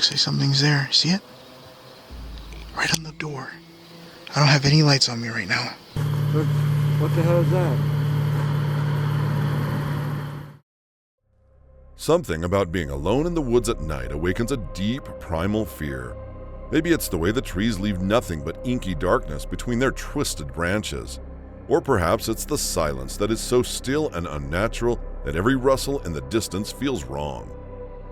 looks like something's there. See it? Right on the door. I don't have any lights on me right now. What the hell is that? Something about being alone in the woods at night awakens a deep, primal fear. Maybe it's the way the trees leave nothing but inky darkness between their twisted branches. Or perhaps it's the silence that is so still and unnatural that every rustle in the distance feels wrong.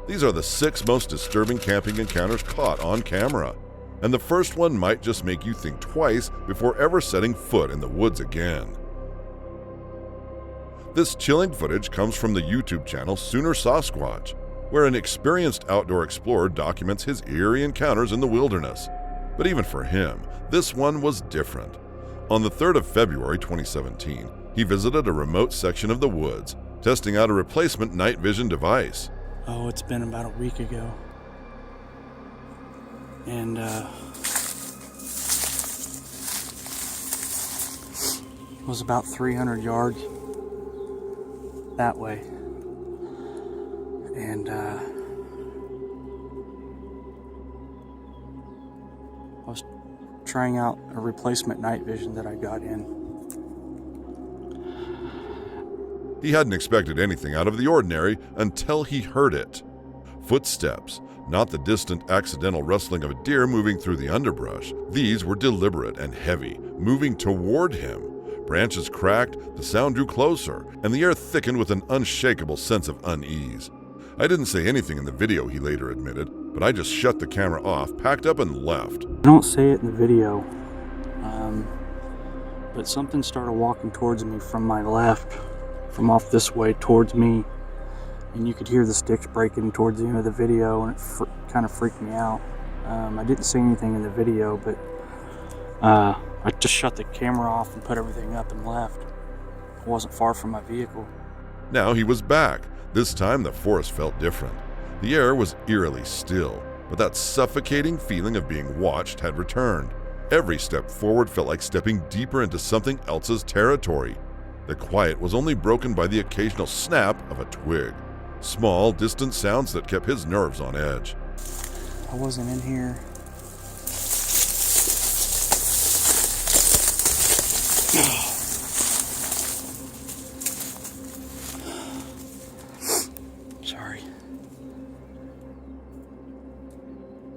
These are the 6 most disturbing camping encounters caught on camera, and the first one might just make you think twice before ever setting foot in the woods again. This chilling footage comes from the YouTube channel Sooner Sasquatch, where an experienced outdoor explorer documents his eerie encounters in the wilderness. But even for him, this one was different. On the 3rd of February 2017, he visited a remote section of the woods, testing out a replacement night vision device. Oh, it's been about a week ago. And, it was about 300 yards that way. And, I was trying out a replacement night vision that I got in. He hadn't expected anything out of the ordinary until he heard it. Footsteps, not the distant accidental rustling of a deer moving through the underbrush. These were deliberate and heavy, moving toward him. Branches cracked, the sound drew closer, and the air thickened with an unshakable sense of unease. I didn't say anything in the video, he later admitted, but I just shut the camera off, packed up, and left. I don't say it in the video, but something started walking towards me from my left, from off this way towards me, and you could hear the sticks breaking towards the end of the video, and it kind of freaked me out. I didn't say anything in the video, but I just shut the camera off and put everything up and left. I wasn't far from my vehicle. Now he was back. This time the forest felt different. The air was eerily still, but that suffocating feeling of being watched had returned. Every step forward felt like stepping deeper into something else's territory. The quiet was only broken by the occasional snap of a twig. Small, distant sounds that kept his nerves on edge. I wasn't in here. Sorry.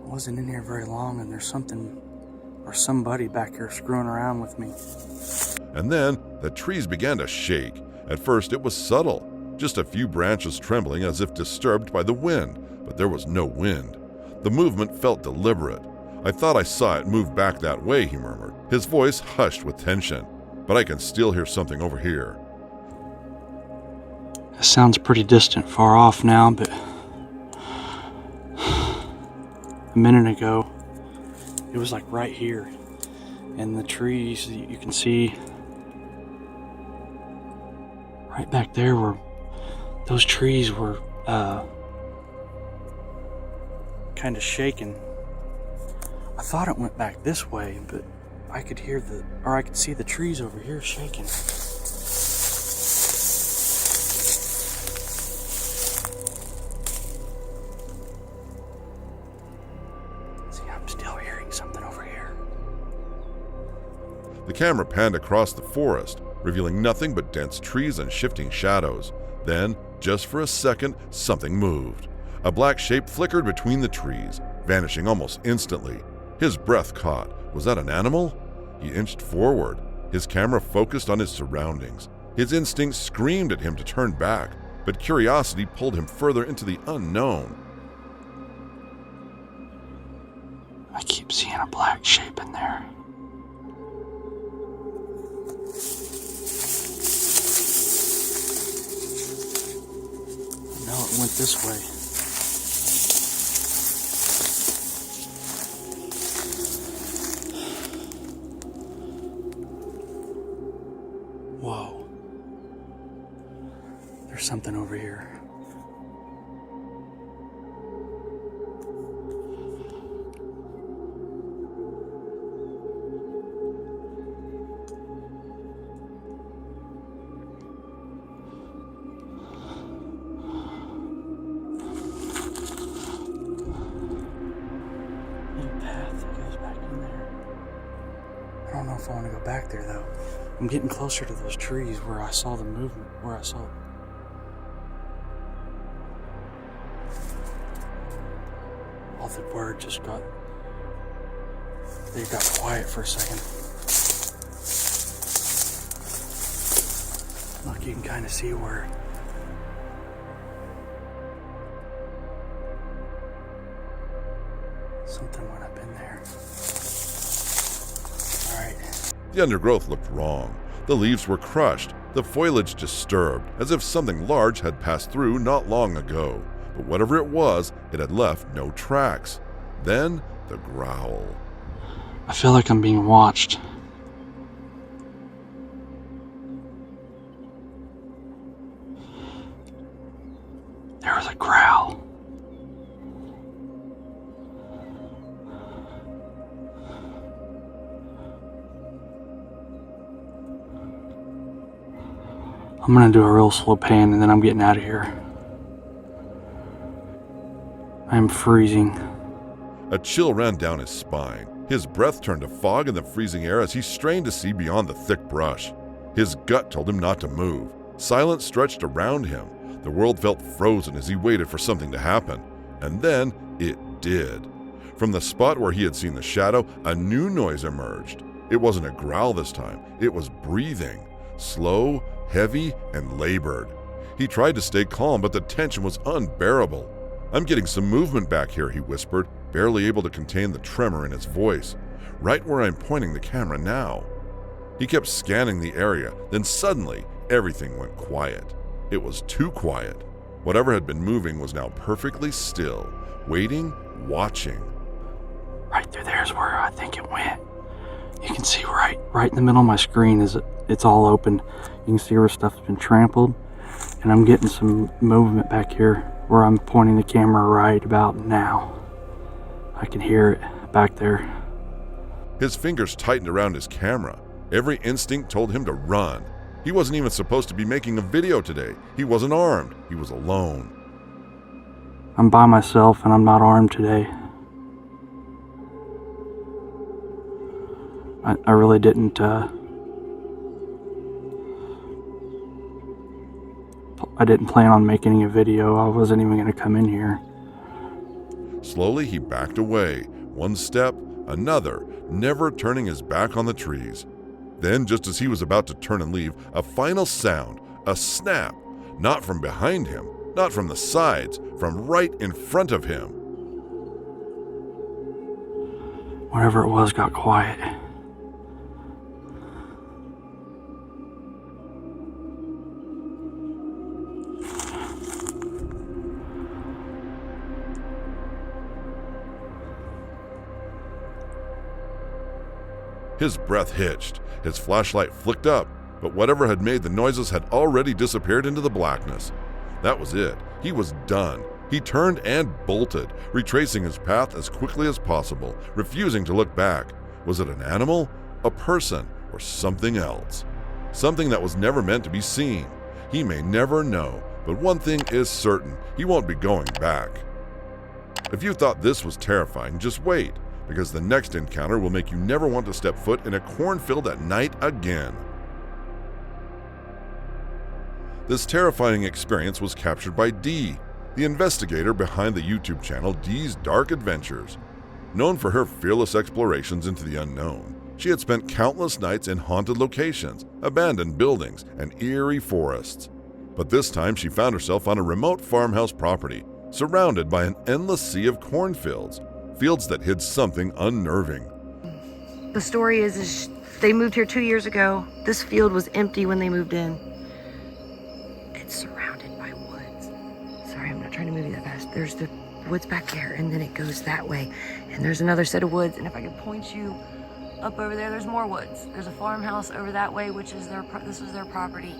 I wasn't in here very long, and there's something or somebody back here screwing around with me. And then the trees began to shake. At first it was subtle, just a few branches trembling as if disturbed by the wind, but there was no wind. The movement felt deliberate. I thought I saw it move back that way, he murmured, his voice hushed with tension. But I can still hear something over here. It sounds pretty distant, far off now, but a minute ago, it was like right here. And the trees, you can see right back there where those trees were kind of shaking. I thought it went back this way, but I could hear I could see the trees over here shaking. See, I'm still hearing something over here. The camera panned across the forest, revealing nothing but dense trees and shifting shadows. Then, just for a second, something moved. A black shape flickered between the trees, vanishing almost instantly. His breath caught. Was that an animal? He inched forward, his camera focused on his surroundings. His instincts screamed at him to turn back, but curiosity pulled him further into the unknown. I keep seeing a black shape in there. No, it went this way. Whoa. There's something over here. back there though. I'm getting closer to those trees where I saw the movement, where I saw it. All the word just got quiet for a second. Look, you can kind of see where something went up in there. Alright. The undergrowth looked wrong. The leaves were crushed, the foliage disturbed, as if something large had passed through not long ago. But whatever it was, it had left no tracks. Then, the growl. I feel like I'm being watched. There was a growl. I'm gonna do a real slow pan and then I'm getting out of here. I'm freezing. A chill ran down his spine. His breath turned to fog in the freezing air as he strained to see beyond the thick brush. His gut told him not to move. Silence stretched around him. The world felt frozen as he waited for something to happen. And then it did. From the spot where he had seen the shadow, a new noise emerged. It wasn't a growl this time. It was breathing. Slow, heavy, and labored. He tried to stay calm, but the tension was unbearable. "I'm getting some movement back here," he whispered, barely able to contain the tremor in his voice. "Right where I'm pointing the camera now." He kept scanning the area, then suddenly everything went quiet. It was too quiet. Whatever had been moving was now perfectly still, waiting, watching. Right through there is where I think it went. You can see right in the middle of my screen it's all open. You can see where stuff's been trampled, and I'm getting some movement back here where I'm pointing the camera right about now. I can hear it back there. His fingers tightened around his camera. Every instinct told him to run. He wasn't even supposed to be making a video today. He wasn't armed. He was alone. I'm by myself and I'm not armed today. I really didn't I didn't plan on making a video. I wasn't even going to come in here. Slowly he backed away, one step, another, never turning his back on the trees. Then, just as he was about to turn and leave, a final sound, a snap, not from behind him, not from the sides, from right in front of him. Whatever it was got quiet. His breath hitched, his flashlight flicked up, but whatever had made the noises had already disappeared into the blackness. That was it. He was done. He turned and bolted, retracing his path as quickly as possible, refusing to look back. Was it an animal, a person, or something else? Something that was never meant to be seen. He may never know, but one thing is certain, he won't be going back. If you thought this was terrifying, just wait, because the next encounter will make you never want to step foot in a cornfield at night again. This terrifying experience was captured by Dee, the investigator behind the YouTube channel Dee's Dark Adventures. Known for her fearless explorations into the unknown, she had spent countless nights in haunted locations, abandoned buildings, and eerie forests. But this time she found herself on a remote farmhouse property, surrounded by an endless sea of cornfields, fields that hid something unnerving. The story is they moved here 2 years ago. This field was empty when they moved in. It's surrounded by woods. Sorry, I'm not trying to move you that fast. There's the woods back there, and then it goes that way. And there's another set of woods, and if I could point you up over there, there's more woods. There's a farmhouse over that way, which is this was their property.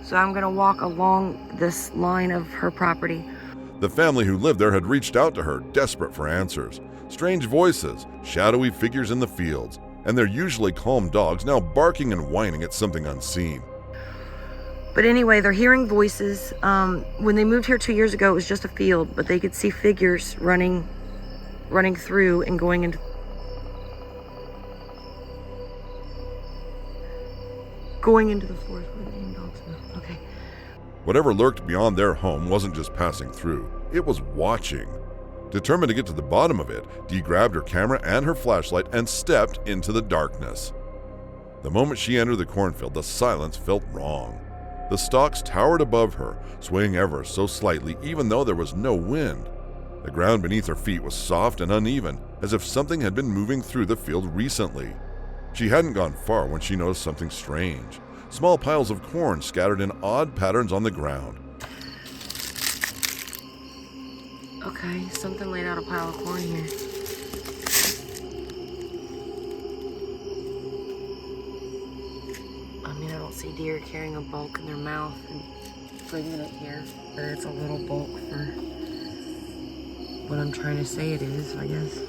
So I'm gonna walk along this line of her property. The family who lived there had reached out to her, desperate for answers. Strange voices, shadowy figures in the fields, and their usually calm dogs now barking and whining at something unseen. But anyway, they're hearing voices. When they moved here 2 years ago, it was just a field, but they could see figures running through and going into. going into the forest where the damn dogs were. Okay. Whatever lurked beyond their home wasn't just passing through, it was watching. Determined to get to the bottom of it, Dee grabbed her camera and her flashlight and stepped into the darkness. The moment she entered the cornfield, the silence felt wrong. The stalks towered above her, swaying ever so slightly even though there was no wind. The ground beneath her feet was soft and uneven, as if something had been moving through the field recently. She hadn't gone far when she noticed something strange. Small piles of corn scattered in odd patterns on the ground. Okay, something laid out a pile of corn here. I mean, I don't see deer carrying a bulk in their mouth and bringing it here, but it's a little bulk for what I'm trying to say it is, I guess.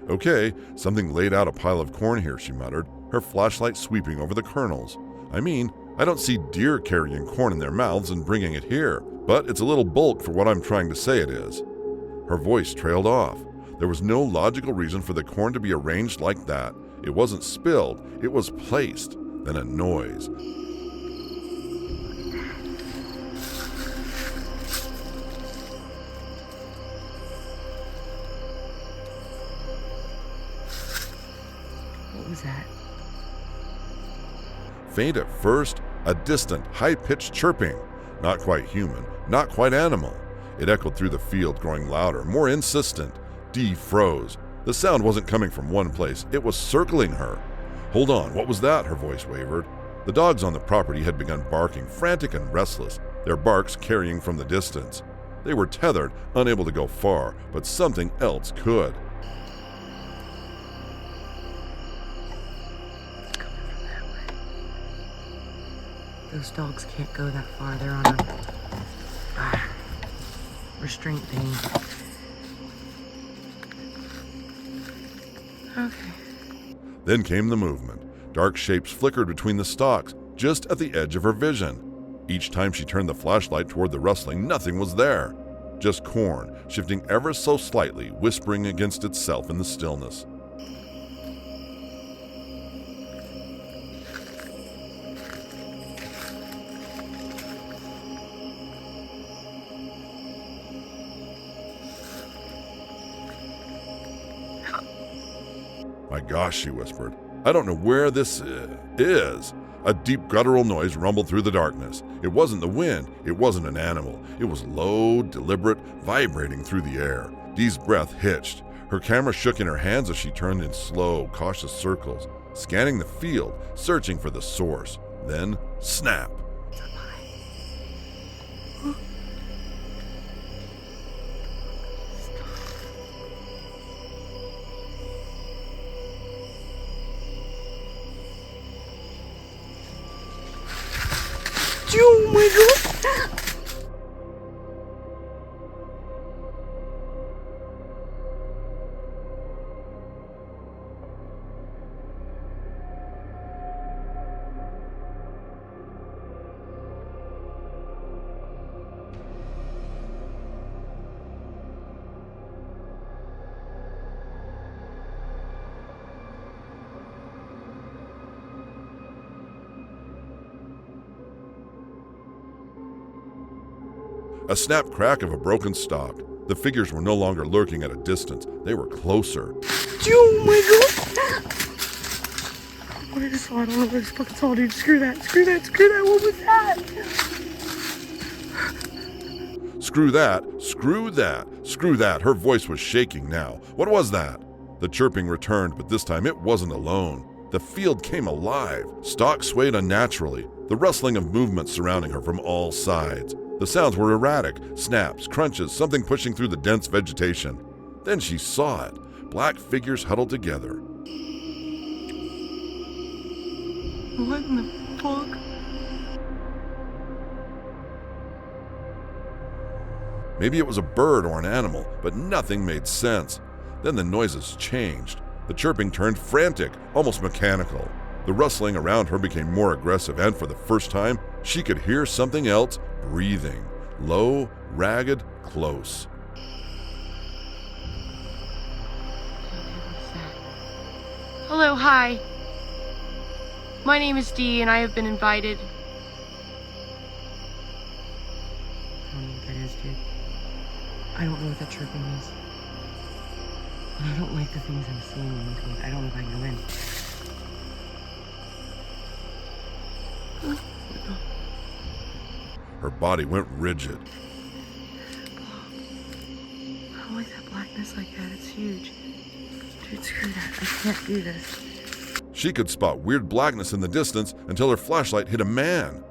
Okay, something laid out a pile of corn here, she muttered, her flashlight sweeping over the kernels. I mean, I don't see deer carrying corn in their mouths and bringing it here, but it's a little bulk for what I'm trying to say it is. Her voice trailed off. There was no logical reason for the corn to be arranged like that. It wasn't spilled, it was placed. Then a noise. What was that? Faint at first, a distant, high-pitched chirping. Not quite human, not quite animal. It echoed through the field, growing louder, more insistent. Dee froze. The sound wasn't coming from one place, it was circling her. Hold on, what was that? Her voice wavered. The dogs on the property had begun barking, frantic and restless, their barks carrying from the distance. They were tethered, unable to go far, but something else could. Those dogs can't go that far. They're on a restraint thing. Okay. Then came the movement. Dark shapes flickered between the stalks, just at the edge of her vision. Each time she turned the flashlight toward the rustling, nothing was there. Just corn, shifting ever so slightly, whispering against itself in the stillness. My gosh, she whispered. I don't know where this is. A deep guttural noise rumbled through the darkness. It wasn't the wind. It wasn't an animal. It was low, deliberate, vibrating through the air. Dee's breath hitched. Her camera shook in her hands as she turned in slow, cautious circles, scanning the field, searching for the source. Then, snap. Oh my god! A snap crack of a broken stalk. The figures were no longer lurking at a distance. They were closer. Oh my god! What I just saw, I don't know what I just fucking saw, dude. Screw that, screw that, screw that. What was that? Screw that, screw that, screw that. Her voice was shaking now. What was that? The chirping returned, but this time it wasn't alone. The field came alive. Stalks swayed unnaturally, the rustling of movement surrounding her from all sides. The sounds were erratic, snaps, crunches, something pushing through the dense vegetation. Then she saw it, black figures huddled together. What in the fuck? Maybe it was a bird or an animal, but nothing made sense. Then the noises changed. The chirping turned frantic, almost mechanical. The rustling around her became more aggressive, and for the first time, she could hear something else breathing. Low, ragged, close. Hello, hi. My name is Dee, and I have been invited. I don't know what that is, dude. I don't know what that chirping is. And I don't like the things I'm seeing into it. I don't know if I can go in. Her body went rigid. I don't like that blackness like that. It's huge. Dude, screw that. I can't do this. She could spot weird blackness in the distance until her flashlight hit a man.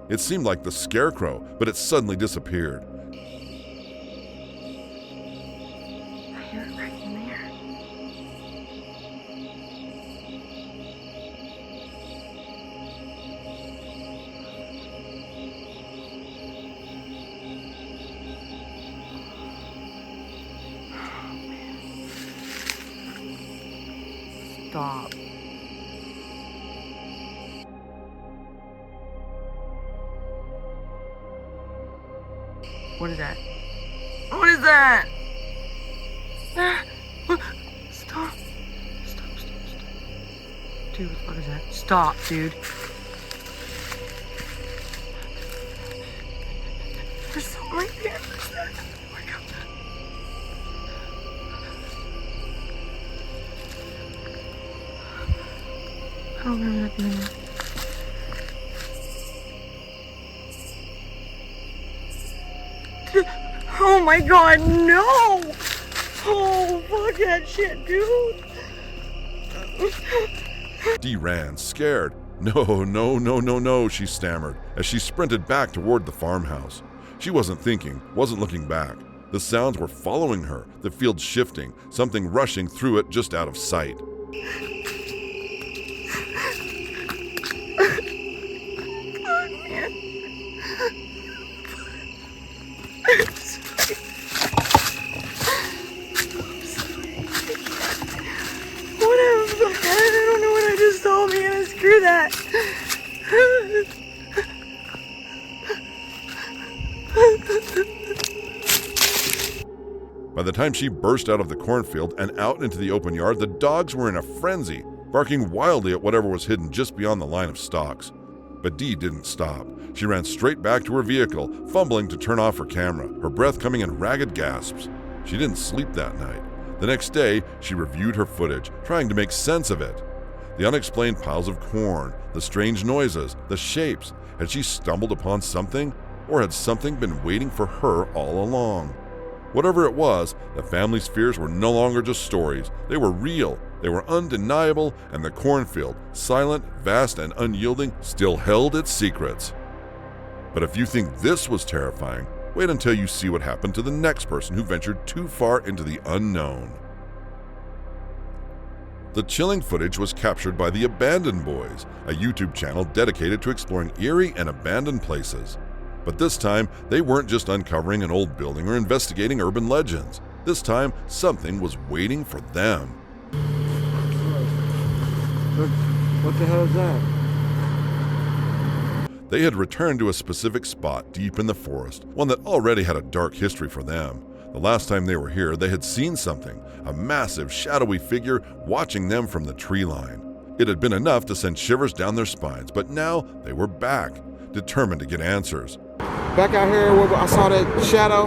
It seemed like the scarecrow, but it suddenly disappeared. I hear it right in there. Stop. What is that? What is that? Ah, stop. Stop. Dude, what the fuck is that? Stop, dude. There's something right there. What's that? Oh my God. I don't remember that being there. Oh my God, no! Oh, fuck that shit, dude! Dee ran, scared. No, she stammered as she sprinted back toward the farmhouse. She wasn't thinking, wasn't looking back. The sounds were following her, the field shifting, something rushing through it just out of sight. By the time she burst out of the cornfield and out into the open yard, the dogs were in a frenzy, barking wildly at whatever was hidden just beyond the line of stalks. But Dee didn't stop. She ran straight back to her vehicle, fumbling to turn off her camera, her breath coming in ragged gasps. She didn't sleep that night. The next day, she reviewed her footage, trying to make sense of it. The unexplained piles of corn, the strange noises, the shapes. Had she stumbled upon something? Or had something been waiting for her all along? Whatever it was, the family's fears were no longer just stories. They were real, they were undeniable, and the cornfield, silent, vast, and unyielding, still held its secrets. But if you think this was terrifying, wait until you see what happened to the next person who ventured too far into the unknown. The chilling footage was captured by the Abandoned Boys, a YouTube channel dedicated to exploring eerie and abandoned places. But this time, they weren't just uncovering an old building or investigating urban legends. This time, something was waiting for them. What the hell is that? They had returned to a specific spot deep in the forest, one that already had a dark history for them. The last time they were here, they had seen something, a massive, shadowy figure watching them from the tree line. It had been enough to send shivers down their spines, but now they were back, determined to get answers. Back out here where I saw that shadow.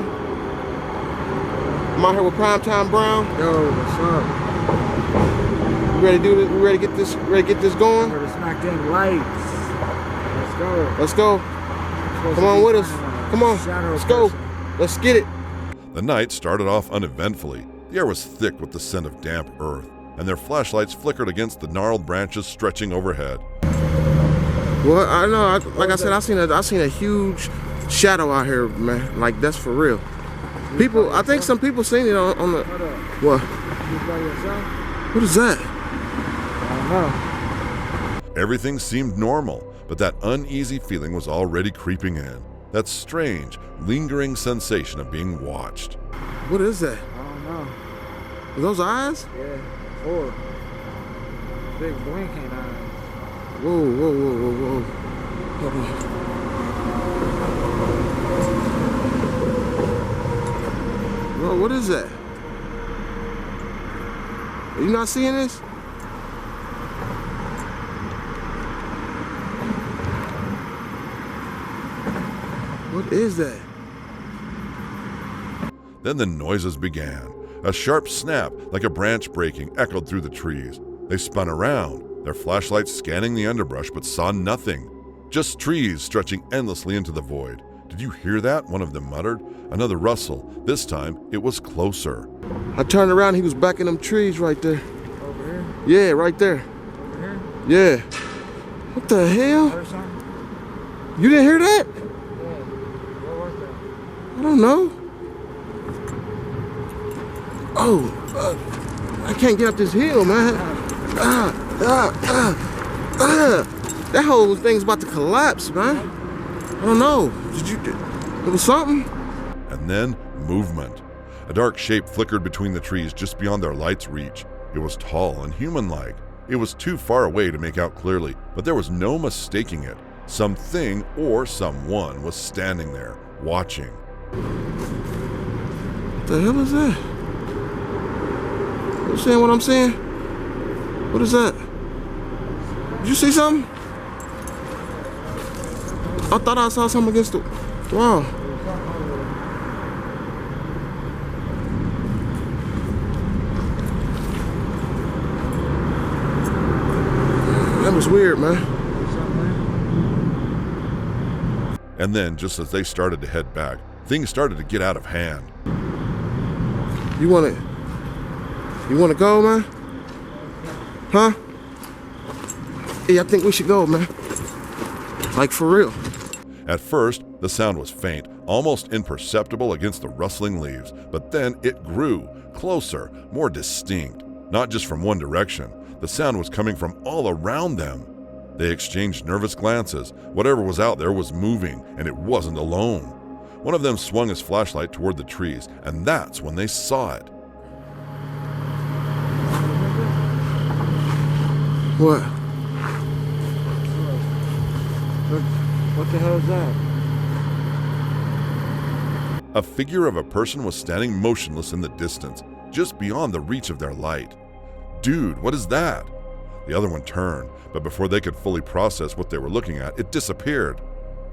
I'm out here with Primetime Brown. Yo, what's up? You ready to do this? We ready to get this? Ready to get this going? Better smack them lights. Let's go. Let's go. Come on with us. Come on. Let's go. Let's get it. The night started off uneventfully. The air was thick with the scent of damp earth, and their flashlights flickered against the gnarled branches stretching overhead. Well, I know. Like I said, I seen a huge shadow out here, man. Like, that's for real. People, I think some people seen it on the. What? What is that? I don't know. Everything seemed normal, but that uneasy feeling was already creeping in. That strange, lingering sensation of being watched. What is that? I don't know. Are those eyes? Yeah, 4 big blinking eyes. Whoa. Hold on. Bro, what is that? Are you not seeing this? What is that? Then the noises began. A sharp snap, like a branch breaking, echoed through the trees. They spun around, their flashlights scanning the underbrush, but saw nothing. Just trees stretching endlessly into the void. "Did you hear that?" one of them muttered. Another rustle. This time, it was closer. I turned around, he was back in them trees right there. Over here? Yeah, right there. Over here? Yeah. What the hell? Heard something? You didn't hear that? Yeah. What was that? I don't know. Oh, I can't get up this hill, man. That whole thing's about to collapse, man. I don't know. It was something? And then, movement. A dark shape flickered between the trees just beyond their light's reach. It was tall and human-like. It was too far away to make out clearly, but there was no mistaking it. Something or someone was standing there, watching. What the hell is that? You saying what I'm saying? What is that? Did you see something? I thought I saw something against the wall. That was weird, man. And then, just as they started to head back, things started to get out of hand. You wanna go, man? Huh? Yeah, I think we should go, man. Like, for real. At first, the sound was faint, almost imperceptible against the rustling leaves, but then it grew, closer, more distinct. Not just from one direction. The sound was coming from all around them. They exchanged nervous glances. Whatever was out there was moving, and it wasn't alone. One of them swung his flashlight toward the trees, and that's when they saw it. What? What the hell is that? A figure of a person was standing motionless in the distance, just beyond the reach of their light. "Dude, what is that?" The other one turned, but before they could fully process what they were looking at, it disappeared.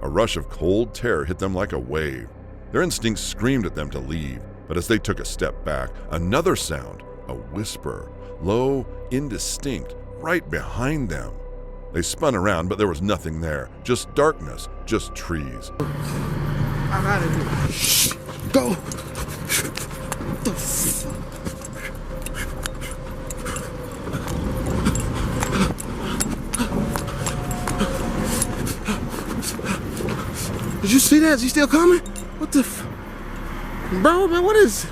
A rush of cold terror hit them like a wave. Their instincts screamed at them to leave, but as they took a step back, another sound, a whisper, low, indistinct, right behind them. They spun around, but there was nothing there. Just darkness, just trees. I'm out of here. Shh! Go! What the f... Did you see that? Is he still coming? What the f... Bro, man, what is...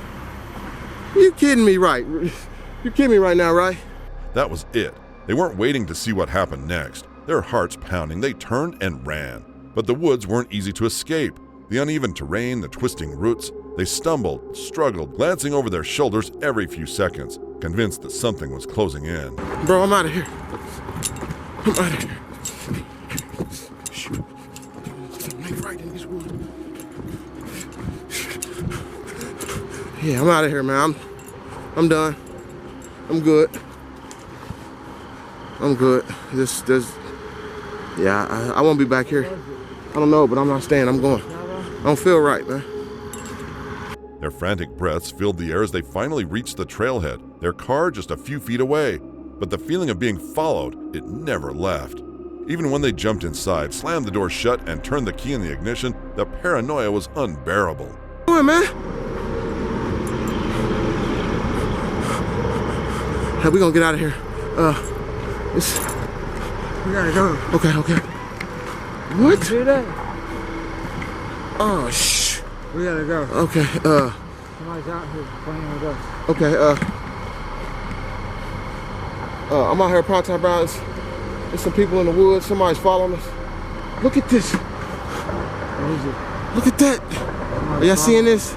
You kidding me, right? You kidding me right now, right? That was it. They weren't waiting to see what happened next. Their hearts pounding, they turned and ran. But the woods weren't easy to escape. The uneven terrain, the twisting roots, they stumbled, struggled, glancing over their shoulders every few seconds, convinced that something was closing in. Bro, I'm out of here. I'm out of here. Shoot. Something right in this wood. Yeah, I'm out of here, man. I'm done. I'm good. I'm good. Yeah, I won't be back here. I don't know, but I'm not staying. I'm going. I don't feel right, man. Their frantic breaths filled the air as they finally reached the trailhead, their car just a few feet away. But the feeling of being followed, it never left. Even when they jumped inside, slammed the door shut, and turned the key in the ignition, the paranoia was unbearable. What are you doing, man? Hey, we gonna get out of here. We gotta go. Okay. What? See that? Oh, shh. We gotta go. Okay, Somebody's out here playing with us. okay, I'm out here at Primetime Browns. There's some people in the woods. Somebody's following us. Look at this. What is it? Look at that. Are y'all seeing this?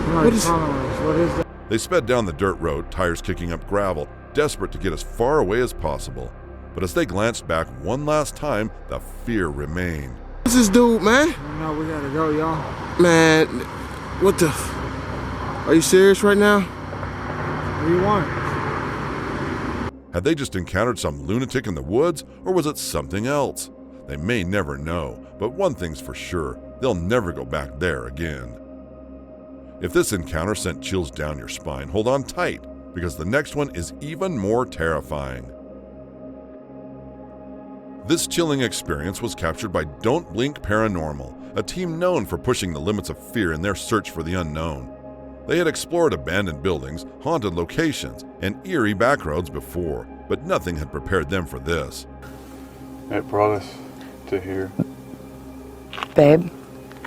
Somebody's following us. What is that? They sped down the dirt road, tires kicking up gravel, desperate to get as far away as possible. But as they glanced back one last time, the fear remained. What's this dude, man? No, we gotta go, y'all. Man, what the... Are you serious right now? What do you want? Had they just encountered some lunatic in the woods, or was it something else? They may never know, but one thing's for sure, they'll never go back there again. If this encounter sent chills down your spine, hold on tight, because the next one is even more terrifying. This chilling experience was captured by Don't Blink Paranormal, a team known for pushing the limits of fear in their search for the unknown. They had explored abandoned buildings, haunted locations, and eerie backroads before, but nothing had prepared them for this. It brought us to here. Babe,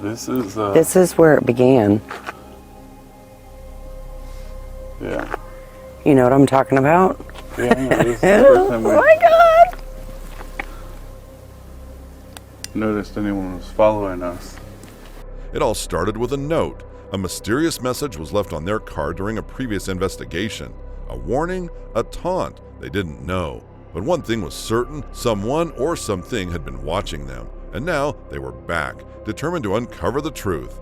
This is this is where it began. yeah. You know what I'm talking about? Yeah, I know. This is the first time we God! noticed anyone was following us. It all started with a note. A mysterious message was left on their car during a previous investigation. A warning, a taunt, they didn't know. But one thing was certain, someone or something had been watching them, and now they were back, determined to uncover the truth.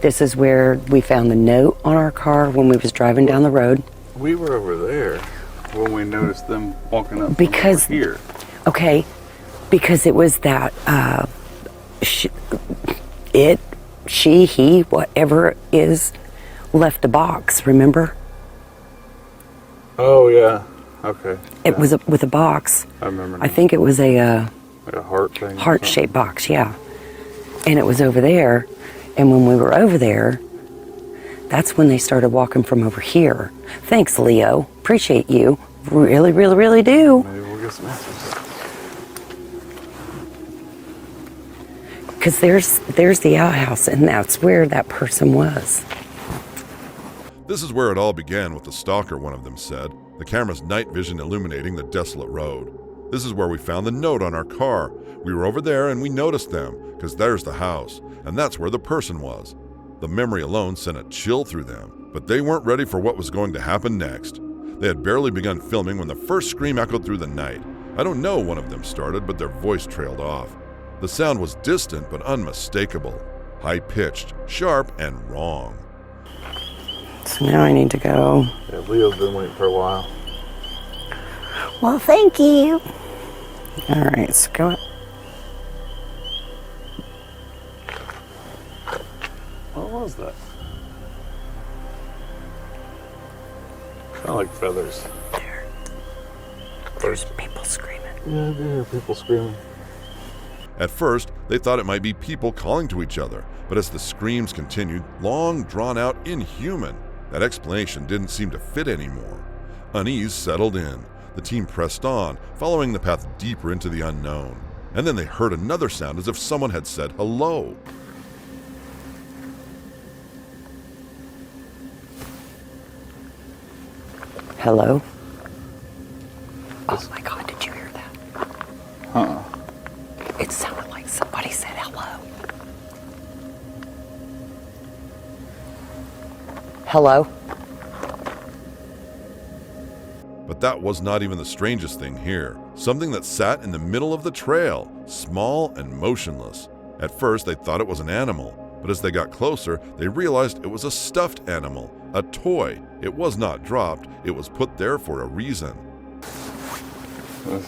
This is where we found the note on our car when we was driving down the road. We were over there when we noticed them walking up Because- from over here. Okay, because it was that, she, he, whatever it is, left a box, remember? Oh yeah. Okay. It was with a box. I remember. I now. think it was a Like a heart thing. or something. heart-shaped box, yeah. And it was over there, and when we were over there, that's when they started walking from over here. Thanks, Leo. Appreciate you. Really, really, really do. Maybe we'll get some answers. Because there's the outhouse, and that's where that person was. This is where it all began with the stalker, one of them said, the camera's night vision illuminating the desolate road. This is where we found the note on our car. We were over there and we noticed them, because there's the house, and that's where the person was. The memory alone sent a chill through them, but they weren't ready for what was going to happen next. They had barely begun filming when the first scream echoed through the night. I don't know when one of them started, but their voice trailed off. The sound was distant but unmistakable, high-pitched, sharp, and wrong. So now I need to go. Yeah, Leo's been waiting for a while. Well, thank you. All right, so go. What was that? Kind of like feathers. There's people screaming. Yeah, I do hear people screaming. At first, they thought it might be people calling to each other, but as the screams continued, long, drawn-out, inhuman, that explanation didn't seem to fit anymore. Unease settled in. The team pressed on, following the path deeper into the unknown. And then they heard another sound as if someone had said hello. Hello? Oh my God, did you hear that? Huh. It sounded like somebody said hello. Hello? But that was not even the strangest thing here. Something that sat in the middle of the trail, small and motionless. At first, they thought it was an animal, but as they got closer, they realized it was a stuffed animal, a toy. It was not dropped, it was put there for a reason.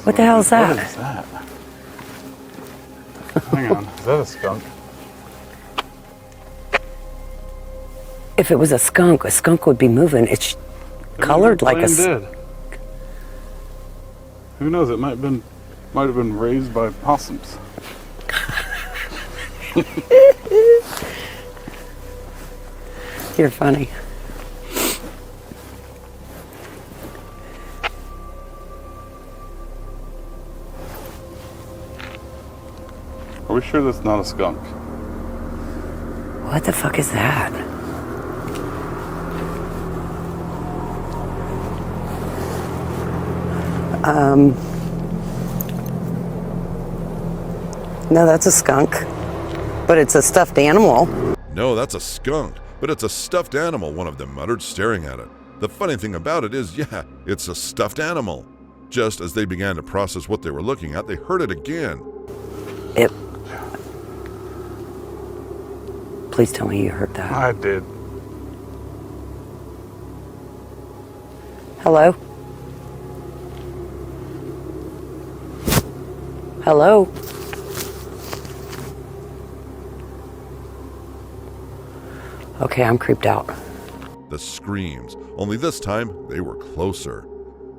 What the hell is that? What is that? Hang on, is that a skunk? If it was a skunk would be moving. It's colored like a... Dead. Who knows? It might have been raised by possums. You're funny. Are we sure that's not a skunk? What the fuck is that? No, that's a skunk. But it's a stuffed animal. No, that's a skunk, but it's a stuffed animal, one of them muttered, staring at it. The funny thing about it is, yeah, it's a stuffed animal. Just as they began to process what they were looking at, they heard it again. Please tell me you heard that. I did. Hello? Hello? Okay, I'm creeped out. The screams, only this time they were closer.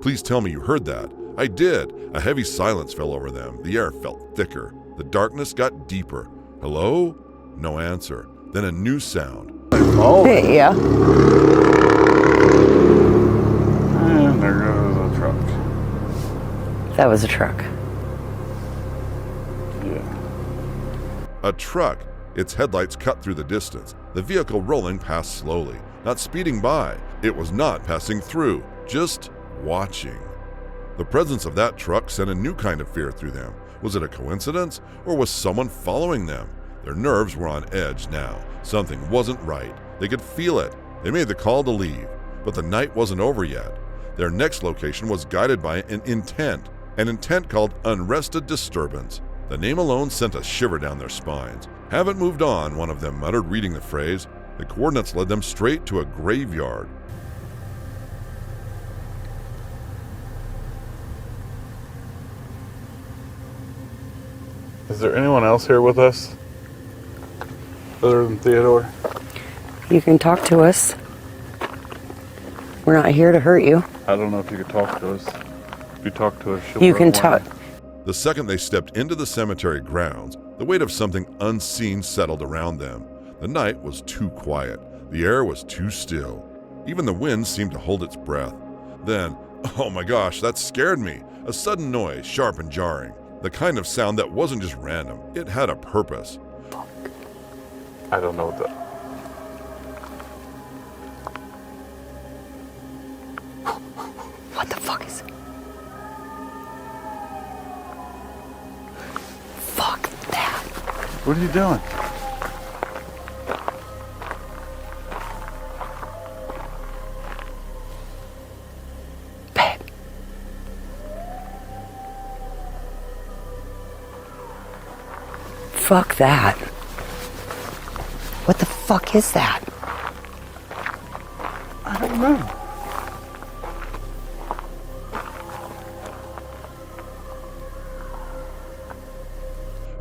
Please tell me you heard that. I did. A heavy silence fell over them. The air felt thicker. The darkness got deeper. Hello? No answer. Then a new sound. Oh, Hey, yeah. and there goes a truck. That was a truck. Yeah. A truck. Its headlights cut through the distance. The vehicle rolling past slowly, not speeding by. It was not passing through, just watching. The presence of that truck sent a new kind of fear through them. Was it a coincidence, or was someone following them? Their nerves were on edge now. Something wasn't right. They could feel it. They made the call to leave, but the night wasn't over yet. Their next location was guided by an intent called unrested disturbance. The name alone sent a shiver down their spines. Haven't moved on, one of them muttered, reading the phrase. The coordinates led them straight to a graveyard. Is there anyone else here with us other than Theodore? You can talk to us. We're not here to hurt you. I don't know if you could talk to us. If you talk to us, she'll You run can away. talk. The second they stepped into the cemetery grounds, the weight of something unseen settled around them. The night was too quiet. The air was too still. Even the wind seemed to hold its breath. Then, oh my gosh, that scared me. A sudden noise, sharp and jarring. The kind of sound that wasn't just random. It had a purpose. I don't know what that. What the fuck is it? Fuck that. What are you doing? Babe. Fuck that. What the fuck is that? I don't know.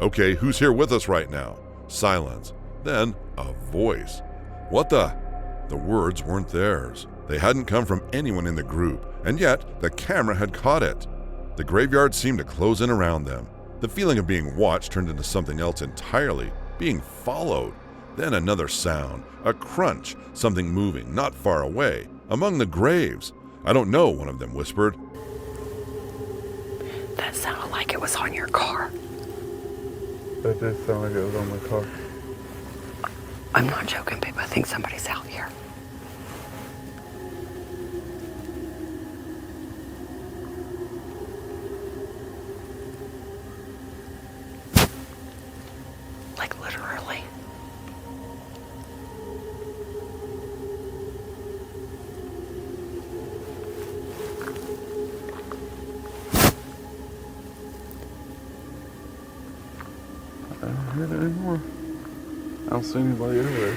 Okay, who's here with us right now? Silence. Then a voice. What the? The words weren't theirs. They hadn't come from anyone in the group, and yet the camera had caught it. The graveyard seemed to close in around them. The feeling of being watched turned into something else entirely, being followed. Then another sound, a crunch, something moving not far away, among the graves. I don't know, one of them whispered. That sounded like it was on your car. That did sound like it was on my car. I'm not joking, babe. I think somebody's out here. Like literally. I don't hear it anymore. I don't see anybody over there.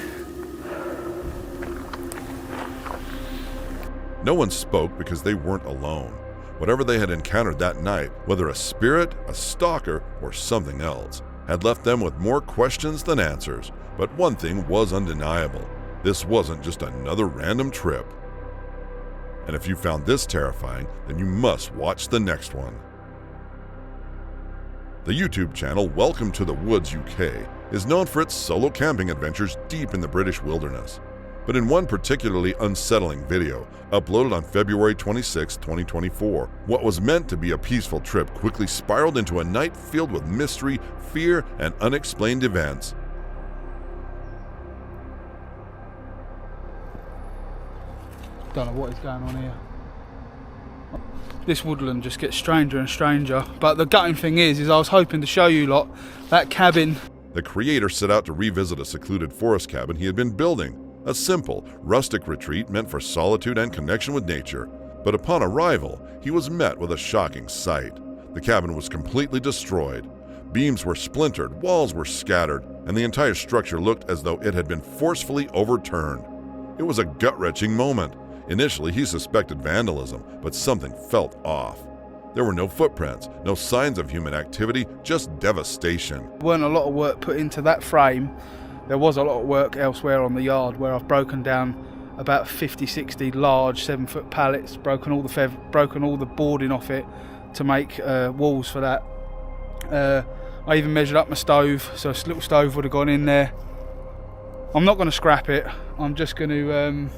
No one spoke because they weren't alone. Whatever they had encountered that night, whether a spirit, a stalker, or something else, had left them with more questions than answers. But one thing was undeniable. This wasn't just another random trip. And if you found this terrifying, then you must watch the next one. The YouTube channel Welcome to the Woods UK is known for its solo camping adventures deep in the British wilderness. But in one particularly unsettling video, uploaded on February 26, 2024, what was meant to be a peaceful trip quickly spiraled into a night filled with mystery, fear, and unexplained events. Don't know what is going on here. This woodland just gets stranger and stranger. But the gutting thing is I was hoping to show you lot that cabin. The creator set out to revisit a secluded forest cabin he had been building, a simple, rustic retreat meant for solitude and connection with nature. But upon arrival, he was met with a shocking sight. The cabin was completely destroyed. Beams were splintered, walls were scattered, and the entire structure looked as though it had been forcefully overturned. It was a gut-wrenching moment. Initially, he suspected vandalism, but something felt off. There were no footprints, no signs of human activity, just devastation. There weren't a lot of work put into that frame. There was a lot of work elsewhere on the yard where I've broken down about 50, 60 large 7-foot pallets, broken all the boarding off it to make walls for that. I even measured up my stove, so a little stove would have gone in there. I'm not going to scrap it. I'm just going to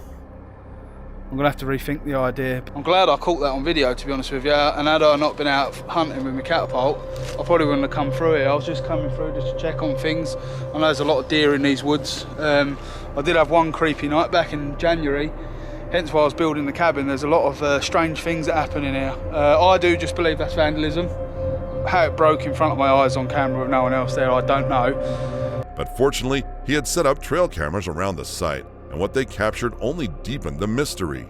I'm going to have to rethink the idea. I'm glad I caught that on video, to be honest with you, and had I not been out hunting with my catapult, I probably wouldn't have come through here. I was just coming through just to check on things. I know there's a lot of deer in these woods. I did have one creepy night back in January, hence why I was building the cabin. There's a lot of strange things that happen in here. I do just believe that's vandalism. How it broke in front of my eyes on camera with no one else there, I don't know. But fortunately, he had set up trail cameras around the site, and what they captured only deepened the mystery.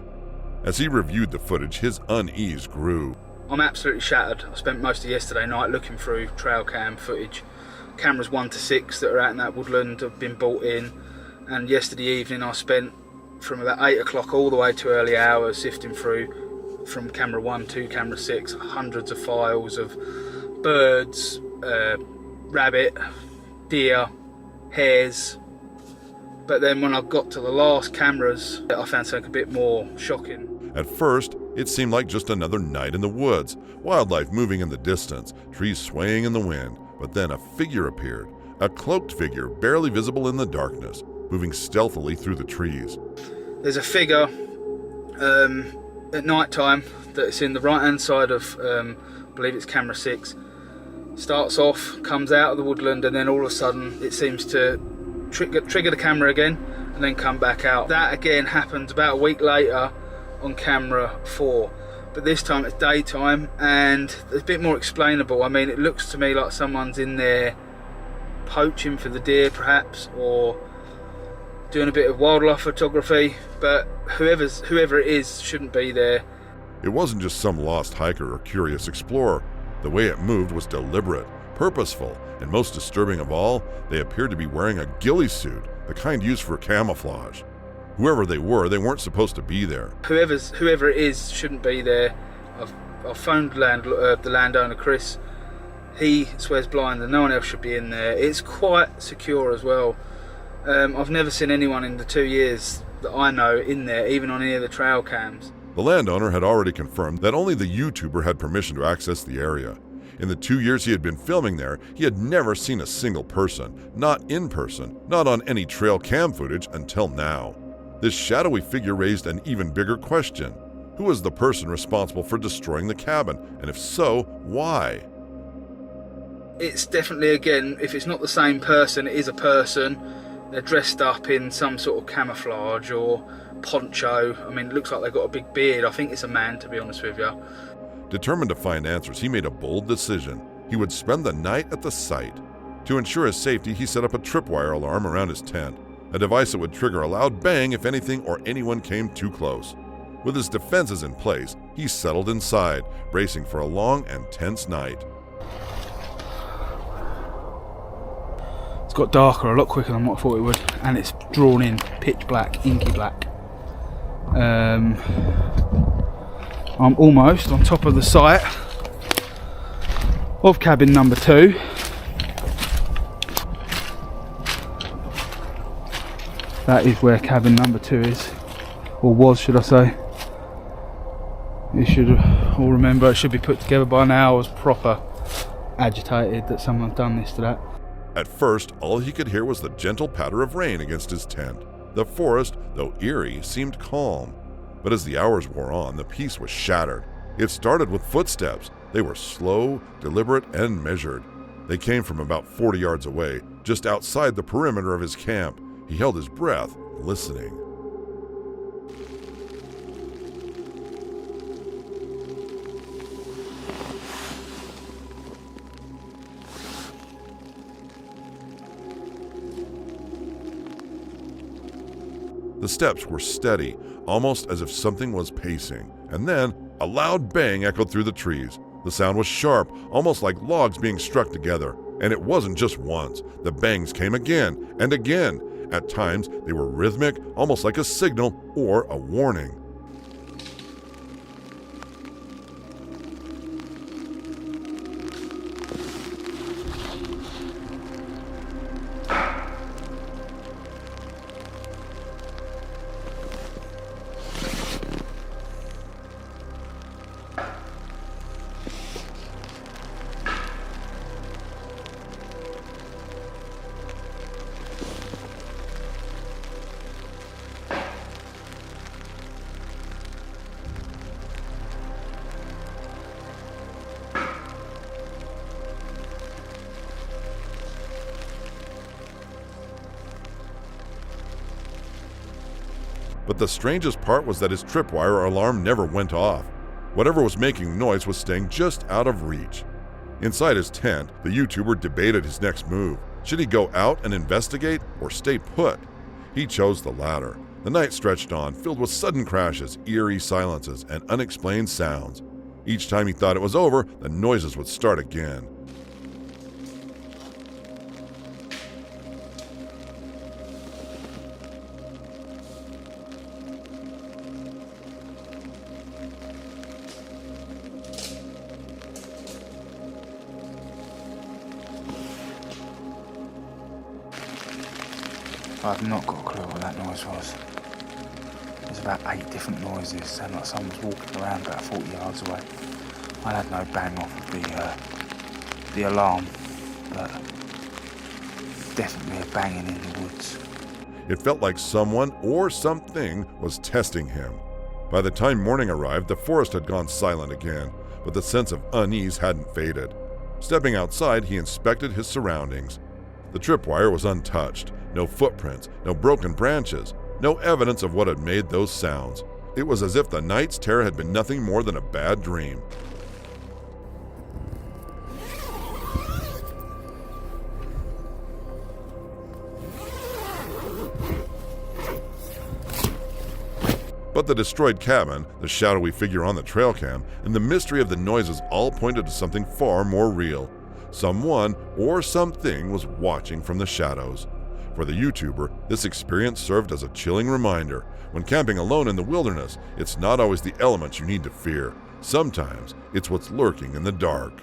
As he reviewed the footage, his unease grew. I'm absolutely shattered. I spent most of yesterday night looking through trail cam footage. Cameras 1 to 6 that are out in that woodland have been bought in, and yesterday evening I spent from about 8 o'clock all the way to early hours sifting through, from camera 1 to camera 6, hundreds of files of birds, rabbit, deer, hares. But then when I got to the last cameras, I found something a bit more shocking. At first, it seemed like just another night in the woods, wildlife moving in the distance, trees swaying in the wind. But then a figure appeared, a cloaked figure barely visible in the darkness, moving stealthily through the trees. There's a figure at night time that's in the right hand side of, I believe it's camera 6. Starts off, comes out of the woodland, and then all of a sudden it seems to trigger the camera again and then come back out. That again happened about a week later on camera 4, but this time it's daytime and it's a bit more explainable. I mean, it looks to me like someone's in there poaching for the deer perhaps, or doing a bit of wildlife photography, but whoever it is shouldn't be there. It wasn't just some lost hiker or curious explorer. The way it moved was deliberate, purposeful, and most disturbing of all, they appeared to be wearing a ghillie suit, the kind used for camouflage. Whoever they were, they weren't supposed to be there. Whoever it is shouldn't be there. I've phoned the landowner Chris. He swears blind that no one else should be in there. It's quite secure as well. I've never seen anyone in the 2 years that I know in there, even on any of the trail cams. The landowner had already confirmed that only the YouTuber had permission to access the area. In the 2 years he had been filming there, he had never seen a single person, not in person, not on any trail cam footage until now. This shadowy figure raised an even bigger question. Who was the person responsible for destroying the cabin? And if so, why? It's definitely, again, if it's not the same person, it is a person. They're dressed up in some sort of camouflage or poncho. I mean, it looks like they've got a big beard. I think it's a man, to be honest with you. Determined to find answers, he made a bold decision. He would spend the night at the site. To ensure his safety, he set up a tripwire alarm around his tent, a device that would trigger a loud bang if anything or anyone came too close. With his defenses in place, he settled inside, bracing for a long and tense night. It's got darker a lot quicker than what I thought it would, and it's drawn in pitch black, inky black. I'm almost on top of the site of cabin number 2. That is where cabin number 2 is, or was, should I say. You should all remember, it should be put together by now. I was proper agitated that someone's done this to that. At first, all he could hear was the gentle patter of rain against his tent. The forest, though eerie, seemed calm. But as the hours wore on, the peace was shattered. It started with footsteps. They were slow, deliberate, and measured. They came from about 40 yards away, just outside the perimeter of his camp. He held his breath, listening. The steps were steady, almost as if something was pacing. And then, a loud bang echoed through the trees. The sound was sharp, almost like logs being struck together. And it wasn't just once. The bangs came again and again. At times, they were rhythmic, almost like a signal or a warning. But the strangest part was that his tripwire alarm never went off. Whatever was making noise was staying just out of reach. Inside his tent, the YouTuber debated his next move. Should he go out and investigate or stay put? He chose the latter. The night stretched on, filled with sudden crashes, eerie silences, and unexplained sounds. Each time he thought it was over, the noises would start again. I've not got a clue what that noise was. There's about 8 different noises, sound like someone's walking around about 40 yards away. I had no bang off of the alarm, but definitely a banging in the woods. It felt like someone or something was testing him. By the time morning arrived, the forest had gone silent again, but the sense of unease hadn't faded. Stepping outside, he inspected his surroundings. The tripwire was untouched. No footprints, no broken branches, no evidence of what had made those sounds. It was as if the night's terror had been nothing more than a bad dream. But the destroyed cabin, the shadowy figure on the trail cam, and the mystery of the noises all pointed to something far more real. Someone or something was watching from the shadows. For the YouTuber, this experience served as a chilling reminder. When camping alone in the wilderness, it's not always the elements you need to fear. Sometimes it's what's lurking in the dark.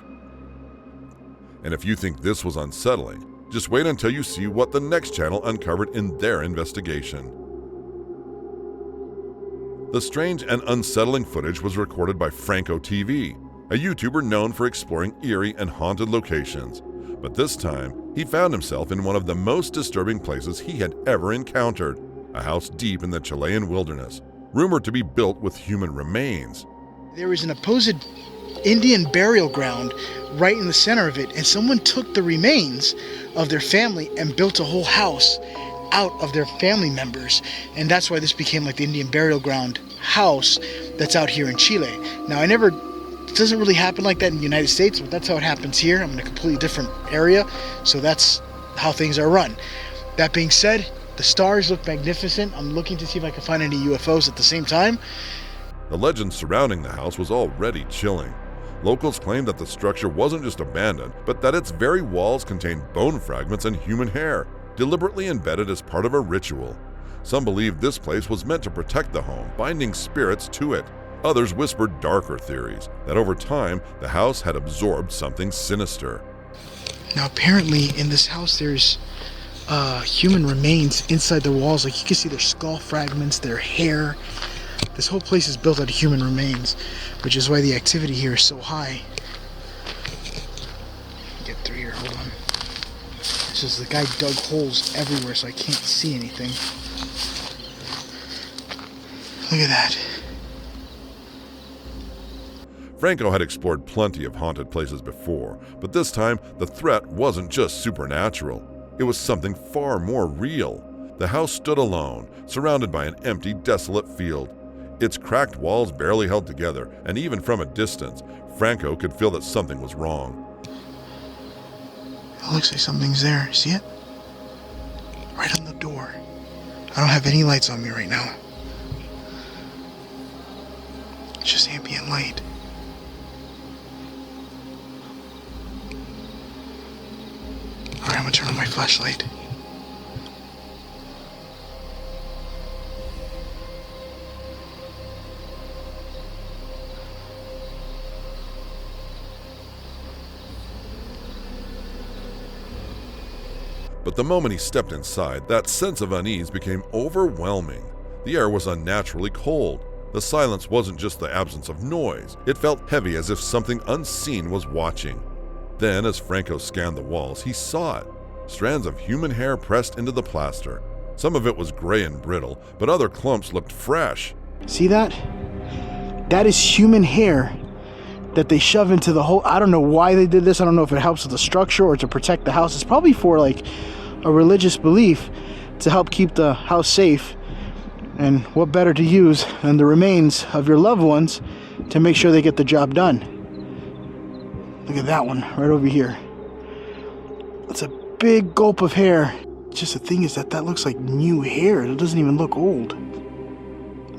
And if you think this was unsettling, just wait until you see what the next channel uncovered in their investigation. The strange and unsettling footage was recorded by Franco TV, a YouTuber known for exploring eerie and haunted locations. But this time, he found himself in one of the most disturbing places he had ever encountered, a house deep in the Chilean wilderness, rumored to be built with human remains. There was an supposed Indian burial ground right in the center of it, and someone took the remains of their family and built a whole house out of their family members, and that's why this became like the Indian burial ground house that's out here in Chile. Now, it doesn't really happen like that in the United States, but that's how it happens here. I'm in a completely different area, so that's how things are run. That being said, the stars look magnificent. I'm looking to see if I can find any UFOs at the same time. The legend surrounding the house was already chilling. Locals claimed that the structure wasn't just abandoned, but that its very walls contained bone fragments and human hair, deliberately embedded as part of a ritual. Some believed this place was meant to protect the home, binding spirits to it. Others whispered darker theories, that over time, the house had absorbed something sinister. Now, apparently, in this house, there's human remains inside the walls. Like, you can see their skull fragments, their hair. This whole place is built out of human remains, which is why the activity here is so high. Get through here, hold on. It's just the guy dug holes everywhere, so I can't see anything. Look at that. Franco had explored plenty of haunted places before, but this time the threat wasn't just supernatural. It was something far more real. The house stood alone, surrounded by an empty, desolate field. Its cracked walls barely held together, and even from a distance, Franco could feel that something was wrong. It looks like something's there. See it? Right on the door. I don't have any lights on me right now. It's just ambient light. Alright, I'm gonna turn on my flashlight. But the moment he stepped inside, that sense of unease became overwhelming. The air was unnaturally cold. The silence wasn't just the absence of noise. It felt heavy, as if something unseen was watching. Then, as Franco scanned the walls, he saw it. Strands of human hair pressed into the plaster. Some of it was gray and brittle, but other clumps looked fresh. See that? That is human hair that they shove into the hole. I don't know why they did this. I don't know if it helps with the structure or to protect the house. It's probably for like a religious belief to help keep the house safe. And what better to use than the remains of your loved ones to make sure they get the job done. Look at that one right over here. That's a big gulp of hair. Just the thing is that looks like new hair. It doesn't even look old.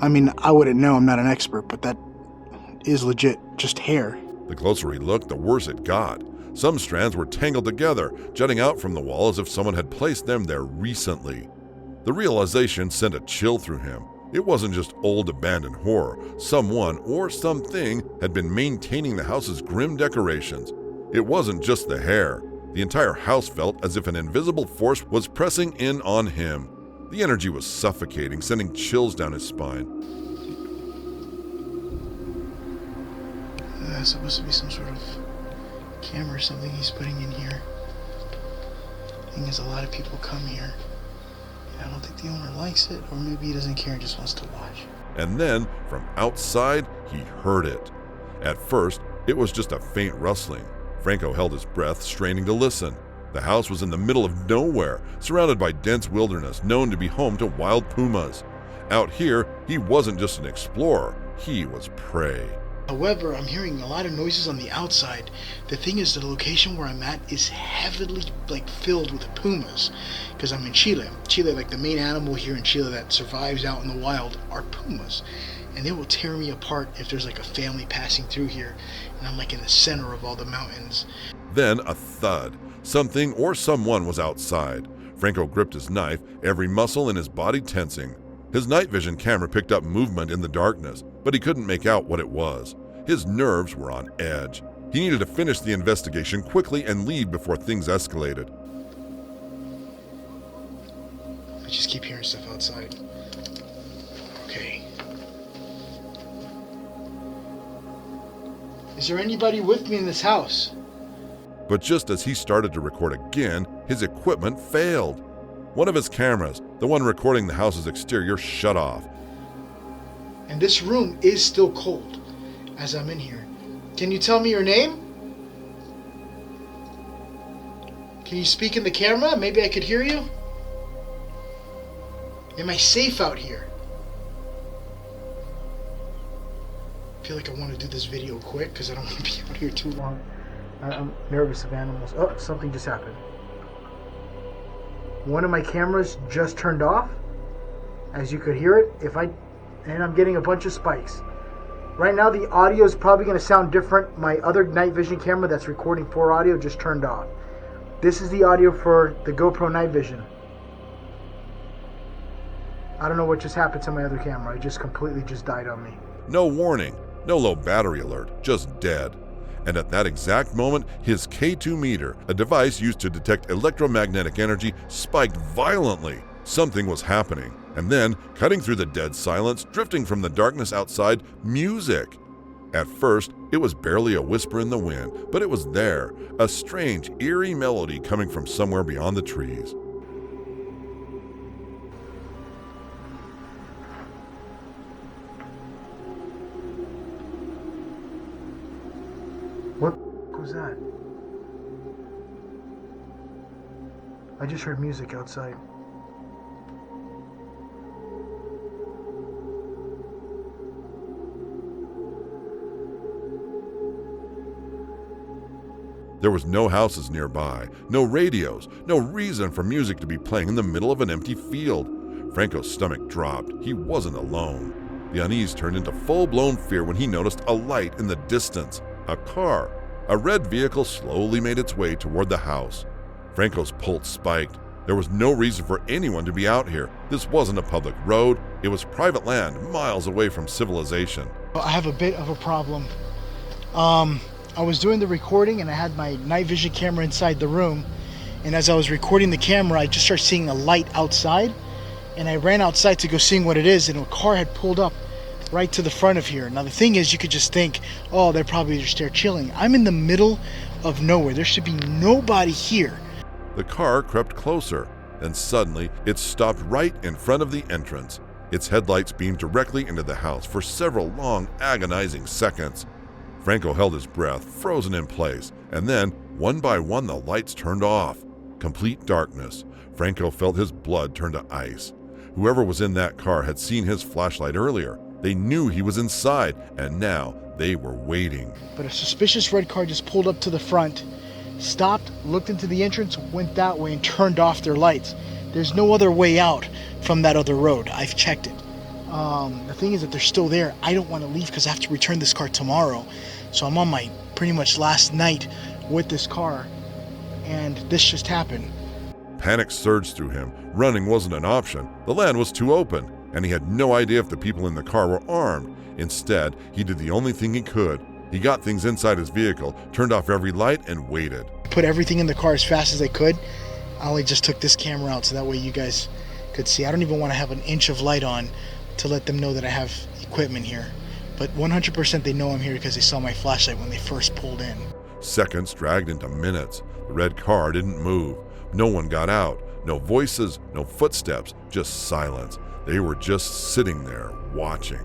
I mean, I wouldn't know, I'm not an expert, but that is legit just hair. The closer he looked, the worse it got. Some strands were tangled together, jutting out from the wall as if someone had placed them there recently. The realization sent a chill through him. It wasn't just old abandoned horror. Someone or something had been maintaining the house's grim decorations. It wasn't just the hair. The entire house felt as if an invisible force was pressing in on him. The energy was suffocating, sending chills down his spine. That's supposed to be some sort of camera or something he's putting in here. The thing is, a lot of people come here. I don't think the owner likes it, or maybe he doesn't care and just wants to watch. And then, from outside, he heard it. At first, it was just a faint rustling. Franco held his breath, straining to listen. The house was in the middle of nowhere, surrounded by dense wilderness known to be home to wild pumas. Out here, he wasn't just an explorer, he was prey. However, I'm hearing a lot of noises on the outside. The thing is, the location where I'm at is heavily filled with pumas, because I'm in Chile. Chile, the main animal here in Chile that survives out in the wild are pumas, and they will tear me apart if there's a family passing through here, and I'm in the center of all the mountains. Then a thud. Something or someone was outside. Franco gripped his knife, every muscle in his body tensing. His night vision camera picked up movement in the darkness, but he couldn't make out what it was. His nerves were on edge. He needed to finish the investigation quickly and leave before things escalated. I just keep hearing stuff outside. Okay. Is there anybody with me in this house? But just as he started to record again, his equipment failed. One of his cameras, the one recording the house's exterior, shut off. And this room is still cold as I'm in here. Can you tell me your name? Can you speak in the camera? Maybe I could hear you? Am I safe out here? I feel like I want to do this video quick because I don't want to be out here too long. I'm nervous of animals. Oh, something just happened. One of my cameras just turned off. As you could hear it, and I'm getting a bunch of spikes. Right now the audio is probably going to sound different. My other night vision camera that's recording for audio just turned off. This is the audio for the GoPro night vision. I don't know what just happened to my other camera. It just completely died on me. No warning, no low battery alert, just dead. And at that exact moment, his K2 meter, a device used to detect electromagnetic energy, spiked violently. Something was happening. And then, cutting through the dead silence, drifting from the darkness outside, music. At first, it was barely a whisper in the wind, but it was there, a strange, eerie melody coming from somewhere beyond the trees. What was that? I just heard music outside. There was no houses nearby, no radios, no reason for music to be playing in the middle of an empty field. Franco's stomach dropped. He wasn't alone. The unease turned into full-blown fear when he noticed a light in the distance. A car. A red vehicle slowly made its way toward the house. Franco's pulse spiked. There was no reason for anyone to be out here. This wasn't a public road. It was private land, miles away from civilization. I have a bit of a problem. I was doing the recording and I had my night vision camera inside the room. And as I was recording the camera, I just started seeing a light outside. And I ran outside to go seeing what it is, and a car had pulled up right to the front of here. Now the thing is, you could just think, oh, they're probably just there chilling. I'm in the middle of nowhere. There should be nobody here. The car crept closer, then suddenly it stopped right in front of the entrance. Its headlights beamed directly into the house for several long, agonizing seconds. Franco held his breath, frozen in place, and then, one by one, the lights turned off. Complete darkness. Franco felt his blood turn to ice. Whoever was in that car had seen his flashlight earlier. They knew he was inside, and now they were waiting. But a suspicious red car just pulled up to the front, stopped, looked into the entrance, went that way, and turned off their lights. There's no other way out from that other road. I've checked it. The thing is that they're still there. I don't want to leave because I have to return this car tomorrow. So I'm on my pretty much last night with this car, and this just happened. Panic surged through him. Running wasn't an option. The land was too open, and he had no idea if the people in the car were armed. Instead, he did the only thing he could. He got things inside his vehicle, turned off every light, and waited. Put everything in the car as fast as I could. I only just took this camera out so that way you guys could see. I don't even want to have an inch of light on to let them know that I have equipment here. But 100% they know I'm here because they saw my flashlight when they first pulled in. Seconds dragged into minutes. The red car didn't move. No one got out. No voices, no footsteps, just silence. They were just sitting there, watching.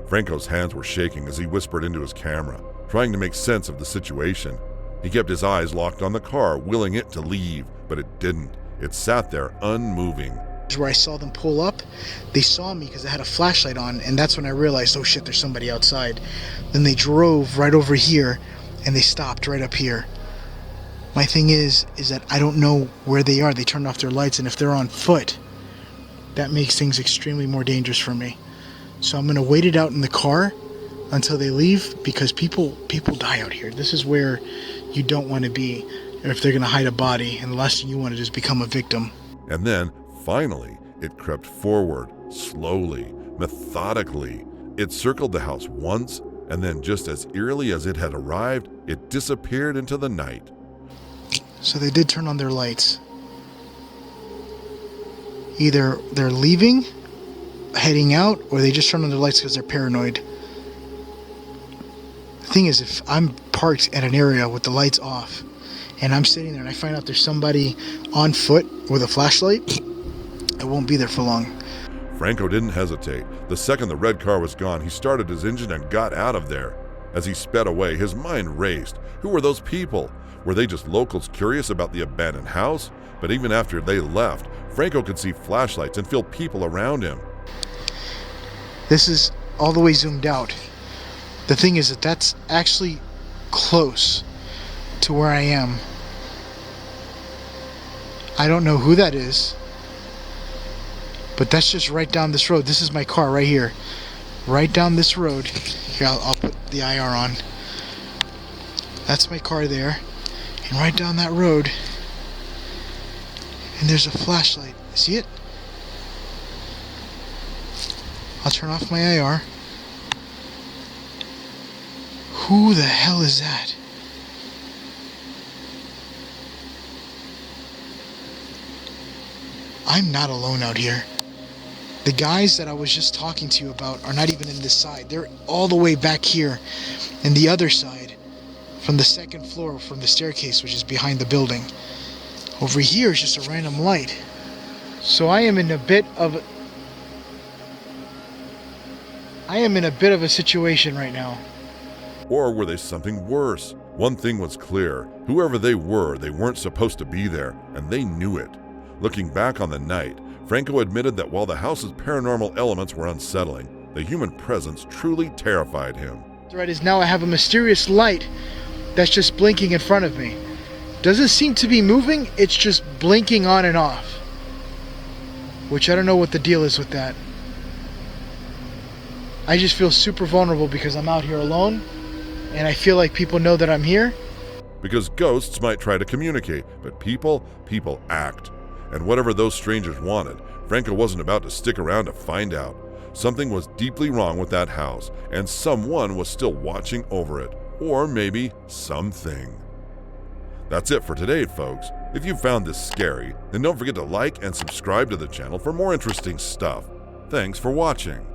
Franco's hands were shaking as he whispered into his camera, trying to make sense of the situation. He kept his eyes locked on the car, willing it to leave, but it didn't. It sat there, unmoving. Where I saw them pull up, they saw me because I had a flashlight on, and that's when I realized, oh shit, there's somebody outside. Then they drove right over here, and they stopped right up here. My thing is that I don't know where they are. They turned off their lights, and if they're on foot, that makes things extremely more dangerous for me. So I'm gonna wait it out in the car until they leave, because people die out here. This is where you don't want to be, or if they're gonna hide a body, and the last thing you want to do is become a victim. And then, finally, it crept forward, slowly, methodically. It circled the house once, and then just as eerily as it had arrived, it disappeared into the night. So they did turn on their lights. Either they're leaving, heading out, or they just turn on their lights because they're paranoid. The thing is, if I'm parked at an area with the lights off, and I'm sitting there and I find out there's somebody on foot with a flashlight, I won't be there for long. Franco didn't hesitate. The second the red car was gone, he started his engine and got out of there. As he sped away, his mind raced. Who were those people? Were they just locals curious about the abandoned house? But even after they left, Franco could see flashlights and feel people around him. This is all the way zoomed out. The thing is that that's actually close to where I am. I don't know who that is, but that's just right down this road. This is my car right here. Right down this road. Here, I'll put the IR on. That's my car there. And right down that road, and there's a flashlight. See it? I'll turn off my IR. Who the hell is that? I'm not alone out here. The guys that I was just talking to you about are not even in this side. They're all the way back here in the other side, from the second floor, from the staircase, which is behind the building. Over here is just a random light. So I am in a bit of a situation right now. Or were they something worse? One thing was clear. Whoever they weren't supposed to be there, and they knew it. Looking back on the night, Franco admitted that while the house's paranormal elements were unsettling, the human presence truly terrified him. Right is now I have a mysterious light that's just blinking in front of me. Doesn't seem to be moving, it's just blinking on and off. Which I don't know what the deal is with that. I just feel super vulnerable because I'm out here alone, and I feel like people know that I'm here. Because ghosts might try to communicate, but people act. And whatever those strangers wanted, Franco wasn't about to stick around to find out. Something was deeply wrong with that house, and someone was still watching over it. Or maybe something. That's it for today, folks. If you found this scary, then don't forget to like and subscribe to the channel for more interesting stuff. Thanks for watching.